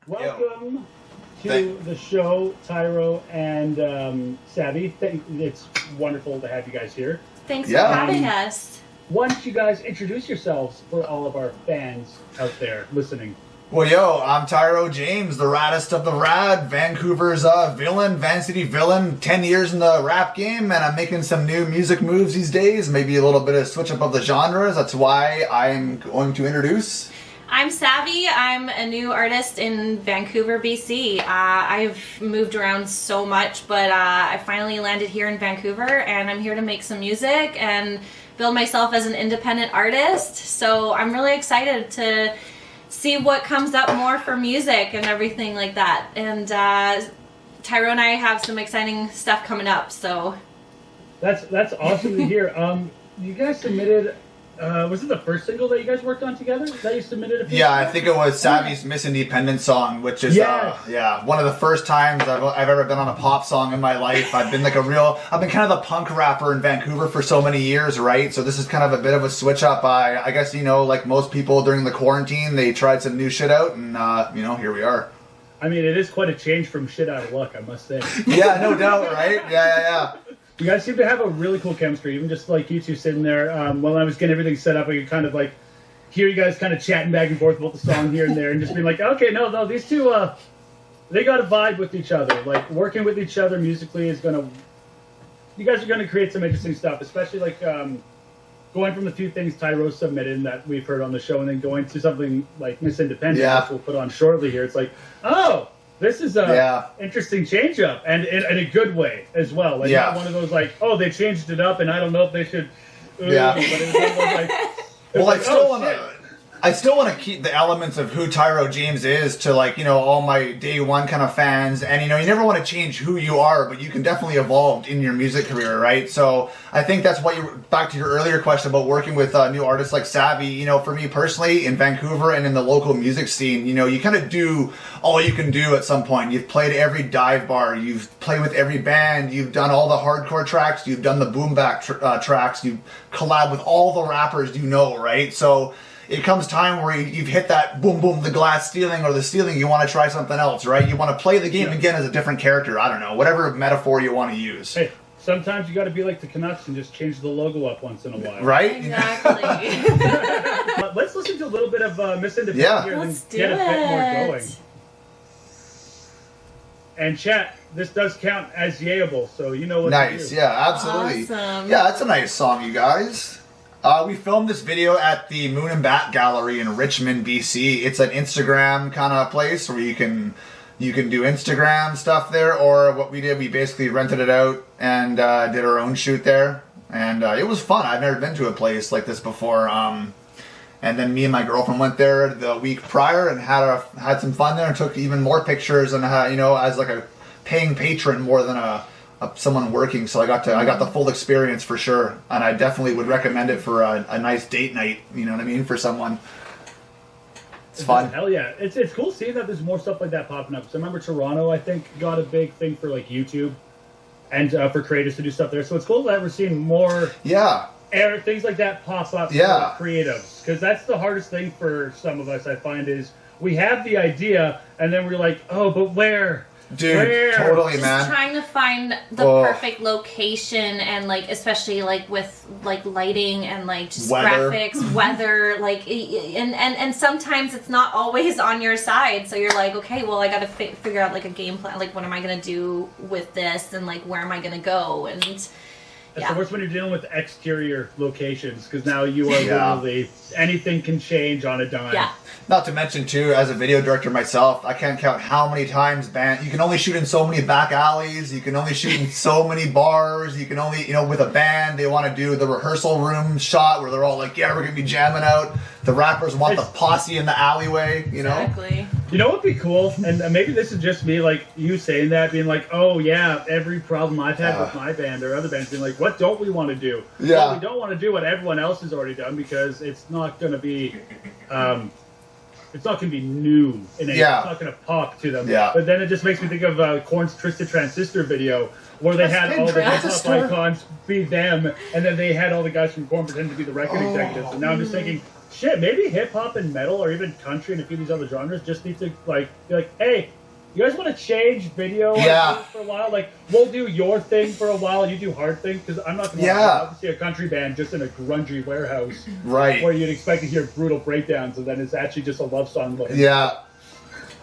Welcome to the show, Tyrow and SAVI. It's wonderful to have you guys here. Thanks for having us. Why don't you guys introduce yourselves for all of our fans out there listening? Well, yo, I'm Tyrow James, the raddest of the rad, Vancouver's villain, Van City villain, 10 years in the rap game, and I'm making some new music moves these days, maybe a little bit of switch up of the genres. That's why I'm going to introduce... I'm SAVI. I'm a new artist in Vancouver, BC. I've moved around so much, but I finally landed here in Vancouver, and I'm here to make some music and build myself as an independent artist. So I'm really excited to see what comes up more for music and everything like that. And Tyrow and I have some exciting stuff coming up. So that's awesome to hear. You guys submitted. Was it the first single that you guys worked on together that you submitted? Yeah, I think it was SAVI's Miss Independent song, which is one of the first times I've ever been on a pop song in my life. I've been kind of the punk rapper in Vancouver for so many years, right? So this is kind of a bit of a switch up. I guess, you know, like most people during the quarantine, they tried some new shit out, and you know, here we are. I mean, it is quite a change from shit out of luck, I must say. Yeah, no doubt, right? Yeah. You guys seem to have a really cool chemistry, even just like you two sitting there. While I was getting everything set up, I could kind of like hear you guys kind of chatting back and forth about the song here and there, and just being like, okay, no, these two, they got a vibe with each other. Like working with each other musically is gonna, you guys are gonna create some interesting stuff, especially like going from the few things Tyrow submitted that we've heard on the show, and then going to something like Miss Independent, which we'll put on shortly here. It's like, oh. This is a interesting change up, and in a good way as well. Like not one of those like, oh, they changed it up, and I don't know if they should. But it was like, I still want to keep the elements of who Tyrow James is to, like, you know, all my day one kind of fans. And, you know, you never want to change who you are, but you can definitely evolve in your music career, right? So I think that's what back to your earlier question about working with new artists like SAVI, you know, for me personally in Vancouver and in the local music scene, you know, you kind of do all you can do at some point. You've played every dive bar, you've played with every band, you've done all the hardcore tracks, you've done the boom bap tracks, you've collabed with all the rappers you know, right? So it comes time where you've hit that boom, boom, the glass ceiling or the ceiling, you want to try something else, right? You want to play the game again as a different character. I don't know, whatever metaphor you want to use. Hey, sometimes you got to be like the Canucks and just change the logo up once in a while. Right? Exactly. Let's listen to a little bit of Miss Independent here and get a bit more going. And chat, this does count as yayable, so you know what to do. Yeah, absolutely. Awesome. Yeah, that's a nice song, you guys. We filmed this video at the Moon and Bat Gallery in Richmond, BC. It's an Instagram kind of place where you can do Instagram stuff there, or what we did, we basically rented it out and did our own shoot there. And it was fun. I've never been to a place like this before. And then me and my girlfriend went there the week prior and had some fun there and took even more pictures and you know, as like a paying patron more than someone working, so I got the full experience for sure, and I definitely would recommend it for a nice date night. You know what I mean, for someone. It's fun. Hell yeah, it's cool seeing that there's more stuff like that popping up. So I remember Toronto, I think, got a big thing for like YouTube and for creators to do stuff there. So it's cool that we're seeing more things like that pop up for creatives, because that's the hardest thing for some of us. I find is we have the idea and then we're like, oh, but where? Dude, totally, man. Just trying to find the perfect location, and like especially like with like lighting and like just graphics, weather, like and sometimes it's not always on your side. So you're like, okay, well, I got to figure out like a game plan. Like, what am I gonna do with this, and like where am I gonna go? And it's the worst when you're dealing with exterior locations, because now you are literally anything can change on a dime. Yeah. Not to mention, too, as a video director myself, I can't count how many times you can only shoot in so many back alleys, you can only shoot in so many bars, you can only, you know, with a band, they want to do the rehearsal room shot where they're all like, yeah, we're going to be jamming out. The rappers want the posse in the alleyway, you know? Exactly. You know what would be cool? And maybe this is just me, like, you saying that, being like, oh, yeah, every problem I've had with my band or other bands, being like, what don't we want to do? Yeah. Well, we don't want to do what everyone else has already done, because it's not going to be... it's not going to be new, and it's not going to pop to them. Yeah. But then it just makes me think of Korn's Twisted Transistor video, where they had all the hip-hop icons be them, and then they had all the guys from Korn pretend to be the record executives. And now I'm just thinking, shit, maybe hip hop and metal or even country and a few of these other genres just need to like be like, hey, you guys want to change video for a while? Like, we'll do your thing for a while, you do hard thing, because I'm not going to obviously a country band just in a grungy warehouse, right? Where you'd expect to hear brutal breakdowns, and then it's actually just a love song. Yeah.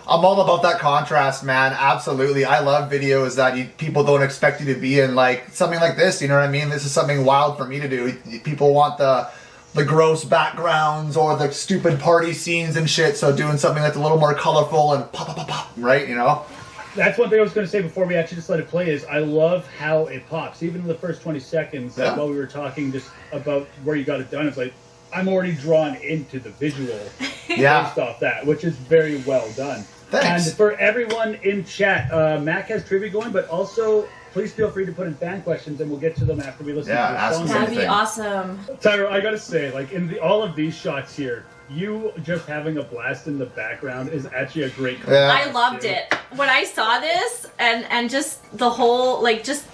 I'm all about that contrast, man. Absolutely. I love videos that people don't expect you to be in, like something like this, you know what I mean? This is something wild for me to do. People want the gross backgrounds or the stupid party scenes and shit, so doing something that's a little more colorful and pop, pop, pop, pop, right, you know? That's one thing I was going to say before we actually just let it play is I love how it pops. Even in the first 20 seconds, while we were talking just about where you got it done, it's like, I'm already drawn into the visual based off that, which is very well done. Thanks. And for everyone in chat, Mac has trivia going, but also please feel free to put in fan questions, and we'll get to them after we listen to the song. That'd be awesome. Tyrow, I gotta say, like in all of these shots here, you just having a blast in the background is actually a great I loved it. When I saw this and just the whole, like, just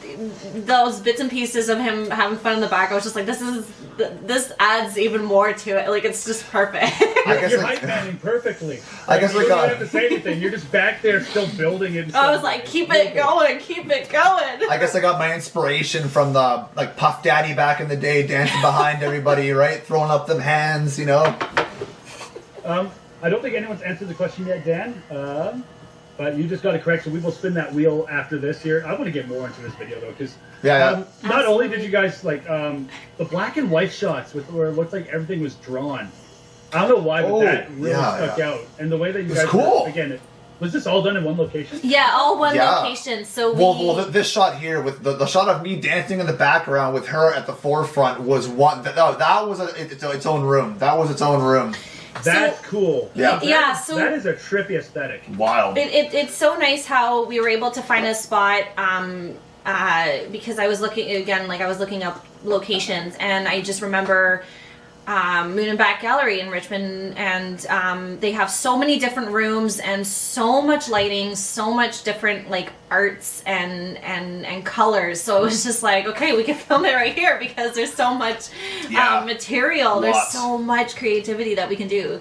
those bits and pieces of him having fun in the back, I was just like, this adds even more to it. Like, it's just perfect. You're hype manning perfectly. I guess you don't have to say anything. You're just back there still building it. I was like, keep it going, keep it going. I guess I got my inspiration from the, like, Puff Daddy back in the day, dancing behind everybody, right? Throwing up them hands, you know? I don't think anyone's answered the question yet, Dan. But you just got it correct, so we will spin that wheel after this here. I want to get more into this video, though, because not only did you guys, like, the black and white shots where it looked like everything was drawn. I don't know why, but that really stuck out. And the way that you guys were, again, was this all done in one location? Yeah, all one location. So this shot here with the shot of me dancing in the background with her at the forefront was one. That was its own room. That was its own room. That's cool. Yeah. So that is a trippy aesthetic. Wild. It's so nice how we were able to find a spot because I was looking up locations, and I just remember Moon and Back Gallery in Richmond, and they have so many different rooms and so much lighting, so much different like arts and colors. So it was just like, okay, we can film it right here because there's so much material. There's so much creativity that we can do.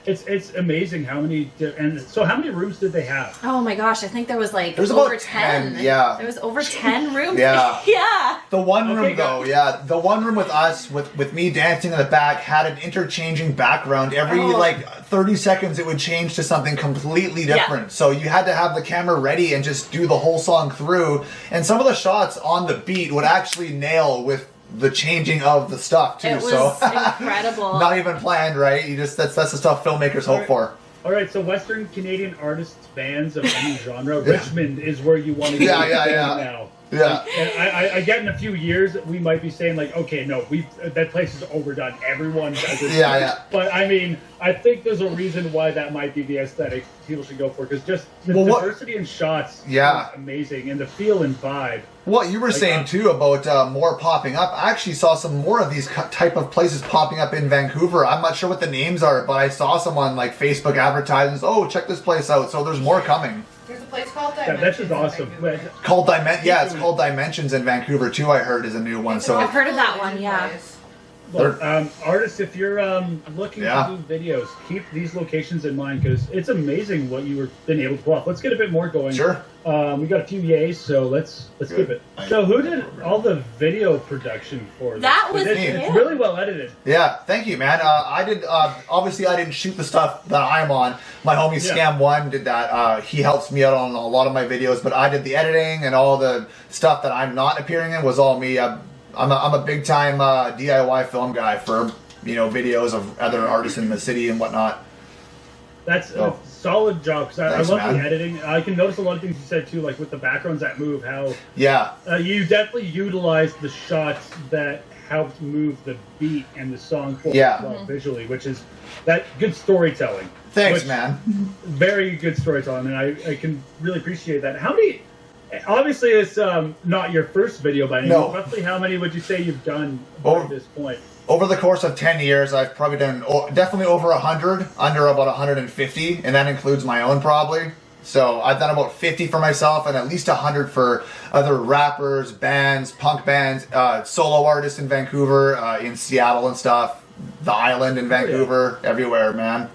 It's amazing how many and so how many rooms did they have? Oh my gosh, I think there was like over about 10. Yeah. There was over 10 rooms. Yeah. The one room though, the one room with us with me dancing in the back had an interchanging background. Every like 30 seconds it would change to something completely different. So you had to have the camera ready and just do the whole song through. And some of the shots on the beat would actually nail with the changing of the stuff too. It was incredible. Not even planned, right? You just that's the stuff filmmakers hope for. All right, so Western Canadian artists, bands of any genre, Richmond is where you want to go now. Yeah. And I get in a few years we might be saying like, okay, no, that place is overdone. Everyone does it. Yeah. But I mean, I think there's a reason why that might be the aesthetic people should go for, because just the diversity in shots is amazing, and the feel and vibe. What you were saying too about more popping up. I actually saw some more of these type of places popping up in Vancouver. I'm not sure what the names are, but I saw some on like Facebook advertisements. Oh, check this place out. So there's more coming. There's a place called Dimensions. That's just awesome. Called it's called Dimensions in Vancouver too. I heard is a new one. So I've heard of that one. Yeah. Well, artists, if you're looking to do videos, keep these locations in mind, because it's amazing what you were been able to pull off. Let's get a bit more going. Sure. We got a few yays, so let's keep it. So who did all the video production for this? That was It's really well edited. Yeah, thank you, man. I did. Obviously, I didn't shoot the stuff that I'm on. My homie Scam1 did that. He helps me out on a lot of my videos, but I did the editing, and all the stuff that I'm not appearing in was all me. I'm a big time DIY film guy for videos of other artists in the city and whatnot. That's a solid job, because I love the editing. I can notice a lot of things you said too, like with the backgrounds that move. How you definitely utilized the shots that helped move the beat and the song forward as well, visually, which is that good storytelling. Thanks, man. Very good storytelling, and I can really appreciate that. How many? Obviously, it's not your first video by any means. No. Roughly how many would you say you've done at this point? Over the course of 10 years, I've probably done definitely over 100, under about 150, and that includes my own probably. So I've done about 50 for myself and at least 100 for other rappers, bands, punk bands, solo artists in Vancouver, in Seattle and stuff, the island in Vancouver, everywhere, man.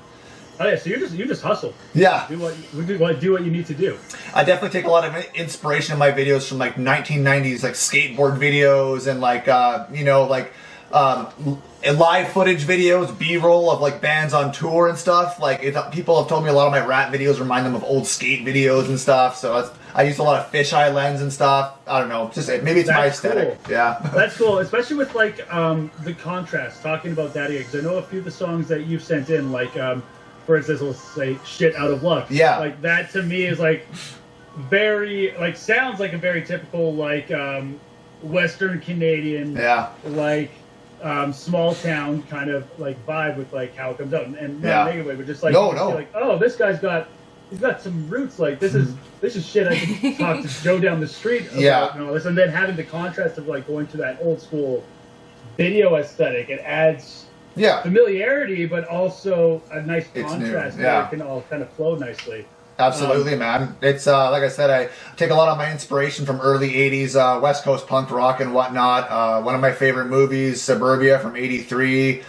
Oh yeah, so you just hustle. Yeah. Do what you need to do. I definitely take a lot of inspiration in my videos from like 1990s like skateboard videos and like you know, like live footage videos, B-roll of like bands on tour and stuff. Like people have told me a lot of my rap videos remind them of old skate videos and stuff. So I use a lot of fisheye lens and stuff. I don't know, just maybe it's my aesthetic. Cool. Yeah, that's cool, especially with like the contrast. Talking about that, because I know a few of the songs that you've sent in, like for instance, let's say "Shit Out of Luck." Yeah, like that to me is like very like sounds like a very typical like Western Canadian, yeah, like small town kind of like vibe with like how it comes out, and not in a negative way, but just like like, oh, this guy's got some roots. Like this is shit I can talk to Joe down the street about, and all this, and then having the contrast of like going to that old school video aesthetic, it adds familiarity, but also a nice contrast where it can all kind of flow nicely. Absolutely, man. It's like I said, I take a lot of my inspiration from early 80s West Coast punk rock and whatnot. One of my favorite movies, Suburbia from '83,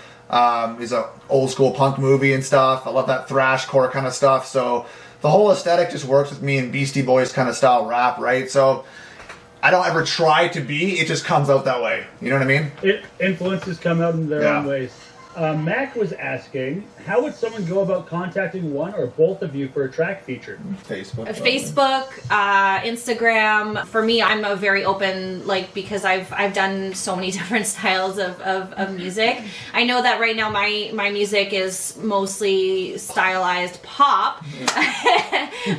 is a old school punk movie and stuff. I love that thrashcore kind of stuff. So the whole aesthetic just works with me in Beastie Boys kind of style rap, right? So I don't ever try to be, it just comes out that way. You know what I mean? Influences come out in their own ways. Mac was asking, how would someone go about contacting one or both of you for a track feature? Facebook, Instagram. For me, I'm a very open, like, because I've done so many different styles of music. I know that right now my music is mostly stylized pop,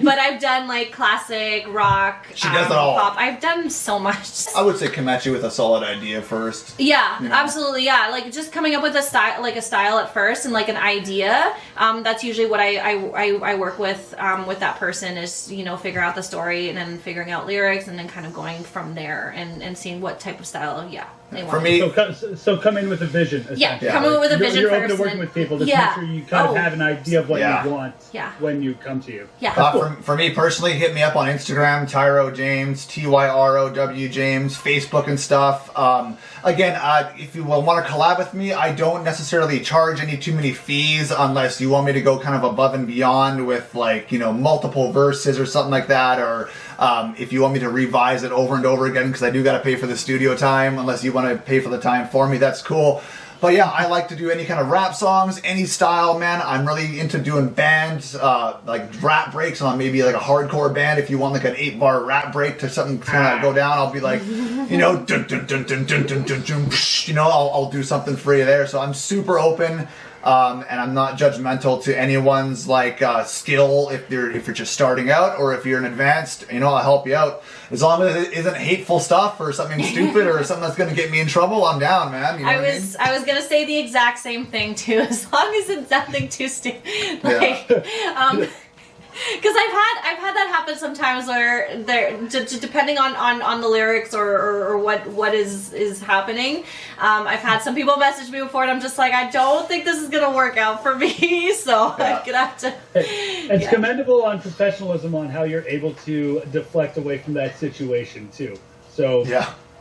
but I've done like classic rock. She does it all. Pop. I've done so much. I would say come at you with a solid idea first. Yeah, absolutely. Yeah, like just coming up with a style, like a style at first, and like an idea. That's usually what I work with that person is, you know, figure out the story and then figuring out lyrics and then kind of going from there and seeing what type of style they want. For me, so come in with a vision. Come in with a vision. You're first open to working with people to make sure you kind of have an idea of what you want when you come to you. For me personally, hit me up on Instagram, Tyrow James, TYROW James, Facebook and stuff. Again, if you want to collab with me, I don't necessarily charge any too many fees unless you want me to go kind of above and beyond with, like, you know, multiple verses or something like that, or if you want me to revise it over and over again because I do got to pay for the studio time. Unless you want to pay for the time for me, that's cool. But yeah, I like to do any kind of rap songs, any style, man. I'm really into doing bands, like rap breaks on maybe like a hardcore band. If you want like an 8-bar rap break to something kind of go down, I'll be like, you know, dun, dun, dun, dun, dun, dun, dun, dun, you know, I'll do something for you there. So I'm super open. And I'm not judgmental to anyone's like skill if you're just starting out or if you're an advanced, you know, I'll help you out. As long as it isn't hateful stuff or something stupid or something that's gonna get me in trouble, I'm down, man. You know I was gonna say the exact same thing too, as long as it's nothing too stupid. Like, because I've had that happen sometimes where depending on the lyrics or what is happening, I've had some people message me before and I'm just like, I don't think this is gonna work out for me, so I'm gonna have to. It's commendable on professionalism on how you're able to deflect away from that situation too. So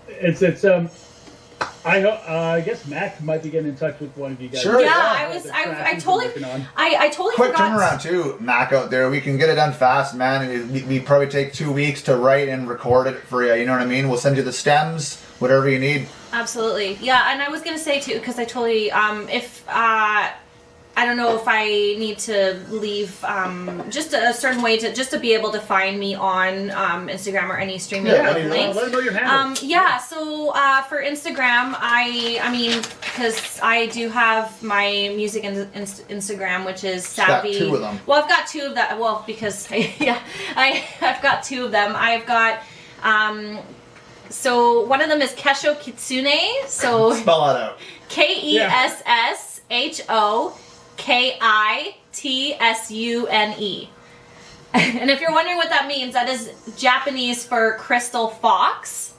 it's I guess Mac might be getting in touch with one of you guys. Sure. Yeah, I totally quick forgot. turnaround too, Mac out there. We can get it done fast, man. We probably take 2 weeks to write and record it for you. You know what I mean? We'll send you the stems, whatever you need. Absolutely, yeah. And I was gonna say too, because I totally I don't know if I need to leave just a certain way to be able to find me on Instagram or any streaming links. Let them know your handle. So for Instagram, I mean, because I do have my music Instagram, which is SAVI. Got 2 of them. Well, I've got 2 of that. Well, because I've got 2 of them. I've got so one of them is Kesho Kitsune. So spell that out. KESSHOKITSUNE. And if you're wondering what that means, that is Japanese for crystal fox.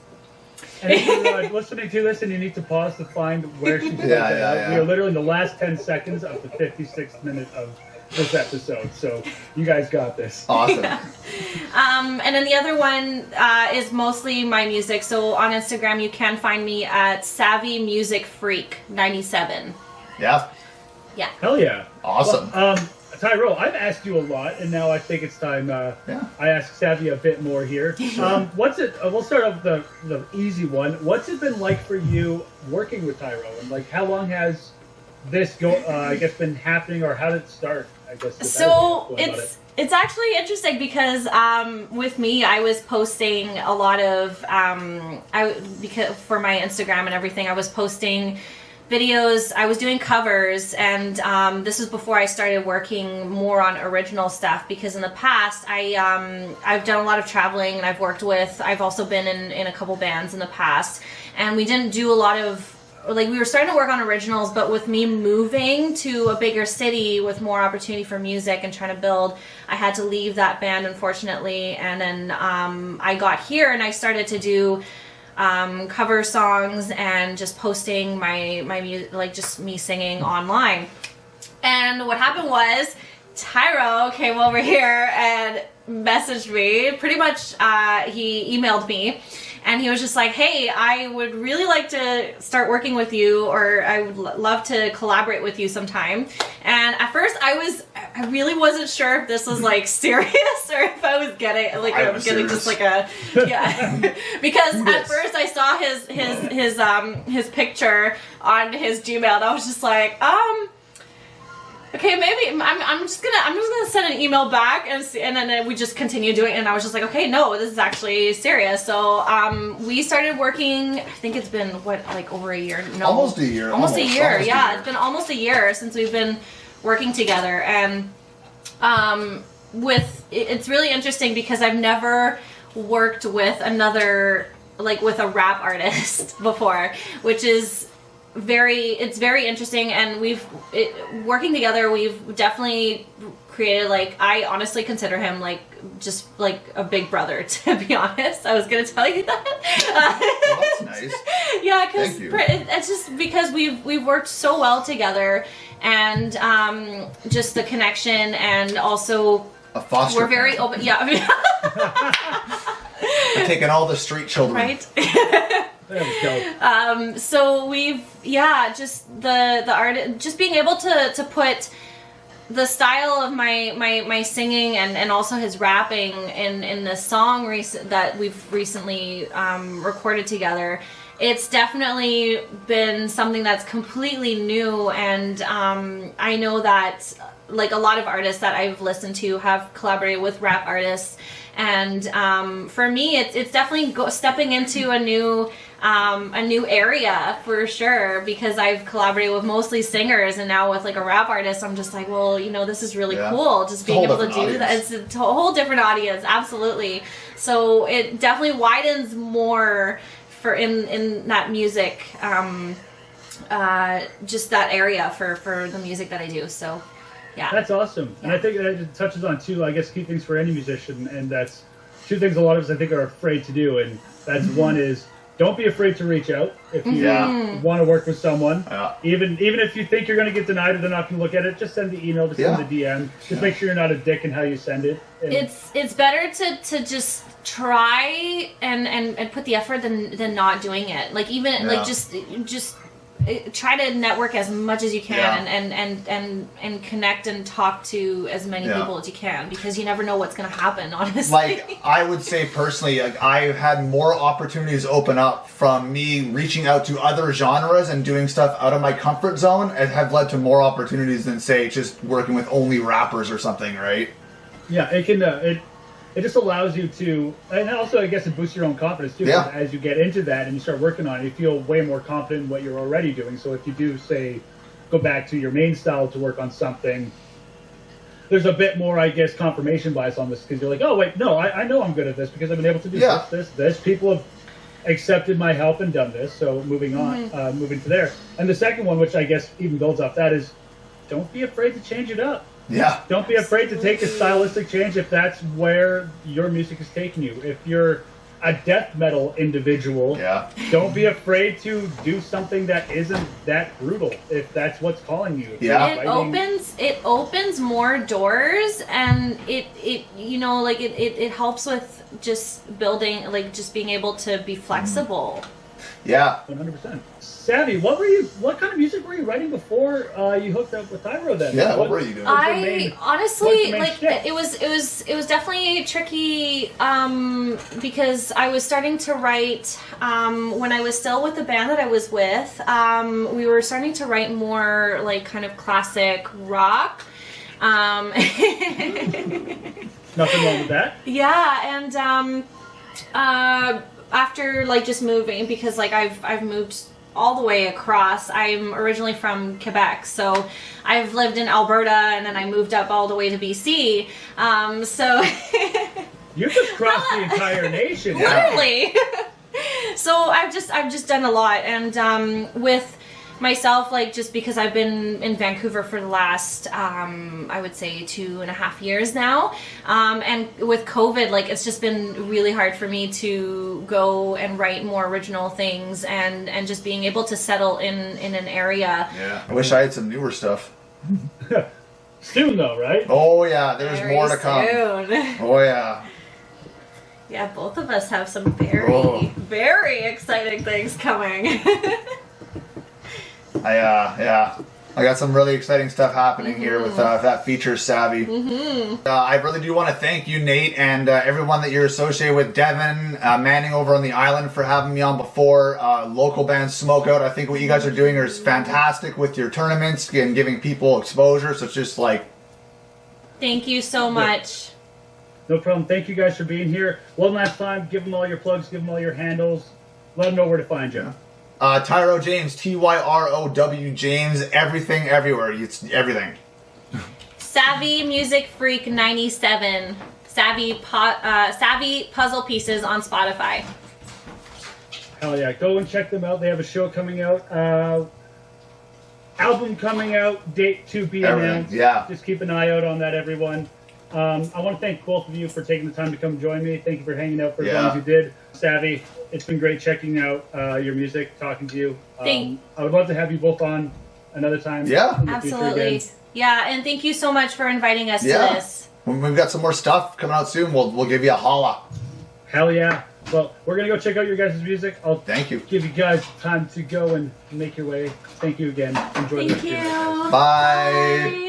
And if you're listening to this and you need to pause to find where she's at, we are literally in the last 10 seconds of the 56th minute of this episode. So you guys got this. Awesome. And then the other one is mostly my music. So on Instagram, you can find me at SAVI Music Freak 97. Yeah. Yeah. Hell yeah. Awesome. Well, Tyrow, I've asked you a lot, and now I think it's time I ask Savvy a bit more here. What's it? We'll start off with the easy one. What's it been like for you working with Tyrow, and like how long has this been happening, or how did it start? I guess. So it's actually interesting because with me, I was posting a lot of because for my Instagram and everything, I was posting videos. I was doing covers, and this was before I started working more on original stuff, because in the past I've done a lot of traveling, and I've also been in a couple bands in the past, and we didn't do a lot of, like, we were starting to work on originals, but with me moving to a bigger city with more opportunity for music and trying to build, I had to leave that band, unfortunately. And then I got here and I started to do cover songs and just posting my music, like just me singing online. And what happened was Tyrow came over here and messaged me. Pretty much he emailed me, and he was just like, hey, I would really like to start working with you, or I would love to collaborate with you sometime. And at first I really wasn't sure if this was like serious, or if I was getting like just like a because at first I saw his picture on his Gmail, and I was just like, okay, maybe I'm just gonna send an email back and see, and then we just continue doing it, and I was just like, okay, no, this is actually serious. So we started working, I think it's been over a year. No, almost a year. Almost a year. Yeah, it's been almost a year since we've been working together, and it's really interesting because I've never worked with with a rap artist before, which is it's very interesting, and working together, we've definitely created, like, I honestly consider him just like a big brother, to be honest. I was gonna tell you that. Well, that's nice. Yeah, because it's just because we've worked so well together, and just the connection, and also a foster we're very open. Yeah. I've taken all the street children. Right. There we go. So we've, just the art, just being able to put the style of my singing and also his rapping in the song that we've recently recorded together. It's definitely been something that's completely new, and I know that like a lot of artists that I've listened to have collaborated with rap artists, and for me it's definitely stepping into a new area for sure, because I've collaborated with mostly singers, and now with like a rap artist, I'm just like, well, this is really cool, just being able to do that. It's a whole different audience, absolutely. So it definitely widens more for in that music, just that area for the music that I do. So yeah, that's awesome. And I think that it touches on two, I guess, key things for any musician, and that's two things a lot of us I think are afraid to do, and that's one is, don't be afraid to reach out if you want to work with someone. Even if you think you're going to get denied or they're not going to look at it, just send the email, just send the DM. Just make sure you're not a dick in how you send it. And it's better to just try and put the effort than not doing it. Like like just try to network as much as you can, and connect and talk to as many people as you can, because you never know what's going to happen, honestly. Like, I would say personally, like, I've had more opportunities open up from me reaching out to other genres and doing stuff out of my comfort zone, and have led to more opportunities than, say, just working with only rappers or something, right? Yeah, it can it just allows you to, and also I guess it boosts your own confidence too. Yeah. As you get into that and you start working on it, you feel way more confident in what you're already doing. So if you do, say, go back to your main style to work on something, there's a bit more, I guess, confirmation bias on this, because you're like, oh wait, no, I know I'm good at this because I've been able to do this. People have accepted my help and done this. So moving on, moving to there. And the second one, which I guess even builds off that, is don't be afraid to change it up. Yeah. Don't be afraid to take a stylistic change if that's where your music is taking you. If you're a death metal individual. Yeah. Don't be afraid to do something that isn't that brutal if that's what's calling you. If Yeah. It opens more doors, and it you know, like it helps with just building, like just being able to be flexible. Yeah. 100%. SAVI, what kind of music were you writing before you hooked up with Tyrow then? Yeah, what were you doing? I honestly, like, shtick? it was definitely tricky because I was starting to write when I was still with the band that I was with. We were starting to write more like kind of classic rock. Nothing wrong with that. Yeah, and after like just moving, because like I've moved all the way across. I'm originally from Quebec, so I've lived in Alberta, and then I moved up all the way to BC. So You just crossed the entire nation. literally. So I've just done a lot, and with myself, like, just because I've been in Vancouver for the last I would say 2.5 years now, and with COVID, like, it's just been really hard for me to go and write more original things, and just being able to settle in an area. Yeah. I wish I had some newer stuff. Soon though, right? Oh yeah, there's Very more to come. soon. Oh yeah. Yeah, both of us have some very, Oh. very exciting things coming. I got some really exciting stuff happening here with that features SAVI. I really do want to thank you, Nate, and everyone that you're associated with. Devin, Manning over on the island for having me on before. Local Band Smokeout. I think what you guys are doing is fantastic with your tournaments and giving people exposure. So it's just like... Thank you so much. No problem. Thank you guys for being here. One last time, give them all your plugs, give them all your handles. Let them know where to find you. Tyrow James, Tyrow James, everything, everywhere. It's everything. SAVI Music Freak 97. SAVI Puzzle Pieces on Spotify. Hell yeah. Go and check them out. They have a show coming out. Album coming out. Date to be announced. Yeah. Just keep an eye out on that, everyone. I want to thank both of you for taking the time to come join me. Thank you for hanging out for as long as you did. SAVI, it's been great checking out your music, talking to you. I would love to have you both on another time. Yeah. In the future Absolutely. again. Yeah, and thank you so much for inviting us to this. When we've got some more stuff coming out soon, we'll give you a holla. Hell yeah. Well, we're going to go check out your guys' music. I'll Thank you. give you guys time to go and make your way. Thank you again. Enjoy the Thank rest of your night, guys. you. Bye. Bye.